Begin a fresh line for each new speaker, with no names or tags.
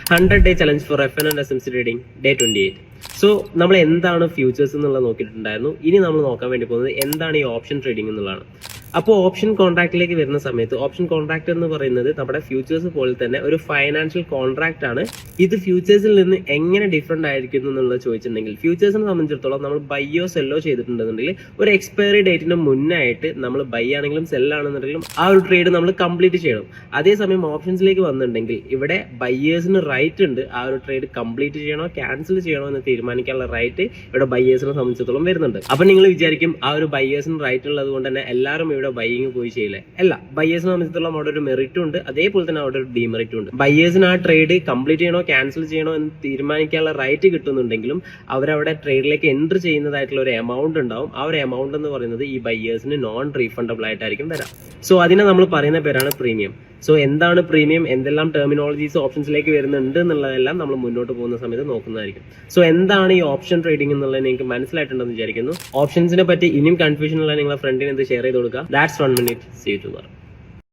100-day challenge for FN and SMC trading, day 28. So നമ്മൾ എന്താണ് futures എന്നുള്ളത് നോക്കിയിട്ടുണ്ടായിരുന്നു. ഇനി നമ്മൾ നോക്കാൻ വേണ്ടി പോകുന്നത് എന്താണ് ഈ ഓപ്ഷൻ ട്രേഡിംഗ് എന്നുള്ളതാണ്. അപ്പോൾ ഓപ്ഷൻ കോൺട്രാക്റ്റിലേക്ക് വരുന്ന സമയത്ത് ഓപ്ഷൻ കോൺട്രാക്ട് എന്ന് പറയുന്നത് നമ്മുടെ ഫ്യൂച്ചേഴ്സ് പോലെ തന്നെ ഒരു ഫൈനാൻഷ്യൽ കോൺട്രാക്ട് ആണ്. ഇത് ഫ്യൂച്ചേഴ്സിൽ നിന്ന് എങ്ങനെ ഡിഫറെന്റ് ആയിരിക്കുന്നു എന്നുള്ളത് ചോദിച്ചിട്ടുണ്ടെങ്കിൽ ഫ്യൂച്ചേഴ്സിനെ സംബന്ധിച്ചിടത്തോളം നമ്മൾ ബൈയോ സെല്ലോ ചെയ്തിട്ടുണ്ടെന്നുണ്ടെങ്കിൽ ഒരു എക്സ്പയറി ഡേറ്റിന് മുന്നായിട്ട് നമ്മൾ ബൈ ആണെങ്കിലും സെൽ ആണെന്നുണ്ടെങ്കിലും ആ ഒരു ട്രേഡ് നമ്മൾ കംപ്ലീറ്റ് ചെയ്യണം. അതേസമയം ഓപ്ഷൻസിലേക്ക് വന്നിട്ടുണ്ടെങ്കിൽ ഇവിടെ ബയ്യേഴ്സിന് റൈറ്റ് ഉണ്ട് ആ ഒരു ട്രേഡ് കംപ്ലീറ്റ് ചെയ്യണോ ക്യാൻസൽ ചെയ്യണോ എന്ന് തീരുമാനിക്കാനുള്ള റൈറ്റ് ഇവിടെ ബയ്യേഴ്സിനെ സംബന്ധിച്ചിടത്തോളം വരുന്നുണ്ട്. അപ്പൊ നിങ്ങൾ വിചാരിക്കും ആ ഒരു ബയ്യേഴ്സിന് റൈറ്റ് ഉള്ളത് കൊണ്ട് തന്നെ എല്ലാവരും ഇവിടെ ബൈയിങ് പോയി ചെയ്യില്ലേ? അല്ല, ബയ്യേഴ്സിനെ സംബന്ധിച്ചിടത്തോളം അവിടെ ഒരു മെറിറ്റും ഉണ്ട്, അതേപോലെ തന്നെ അവിടെ ഒരു ഡിമെറിറ്റും ഉണ്ട്. ബയ്യേഴ്സിന് ആ ട്രേഡ് കംപ്ലീറ്റ് ചെയ്യണോ ക്യാൻസൽ ചെയ്യണോ എന്ന് തീരുമാനിക്കാനുള്ള റൈറ്റ് കിട്ടുന്നുണ്ടെങ്കിലും അവരവിടെ ട്രേഡിലേക്ക് എൻട്രി ചെയ്യുന്നതായിട്ടുള്ള ഒരു എമൗണ്ട് ഉണ്ടാവും. ആ ഒരു എമൗണ്ട് എന്ന് പറയുന്നത് ഈ ബയ്യേഴ്സിന് നോൺ റീഫണ്ടബിൾ ആയിട്ടായിരിക്കും വരാം. സോ അതിനെ നമ്മൾ പറയുന്ന പേരാണ് പ്രീമിയം. സോ എന്താണ് പ്രീമിയം, എന്തെല്ലാം ടെർമിനോളജീസ് ഓപ്ഷൻസിലേക്ക് വരുന്നുണ്ട് എന്നുള്ളതെല്ലാം നമ്മൾ മുന്നോട്ട് പോകുന്ന സമയത്ത് നോക്കുന്നതായിരിക്കും. സോ എന്താണ് ഈ ഓപ്ഷൻ ട്രേഡിംഗ് എന്നുള്ളത് നിങ്ങൾക്ക് മനസ്സിലായിട്ടുണ്ടെന്ന് വിചാരിക്കുന്നു. ഓപ്ഷൻസിനെ പറ്റി ഇനിയും കൺഫ്യൂഷൻ ഉള്ള നിങ്ങളുടെ ഫ്രണ്ടിന് ഇത് ഷെയർ ചെയ്ത് കൊടുക്കുക. That's 1 minute. See you tomorrow.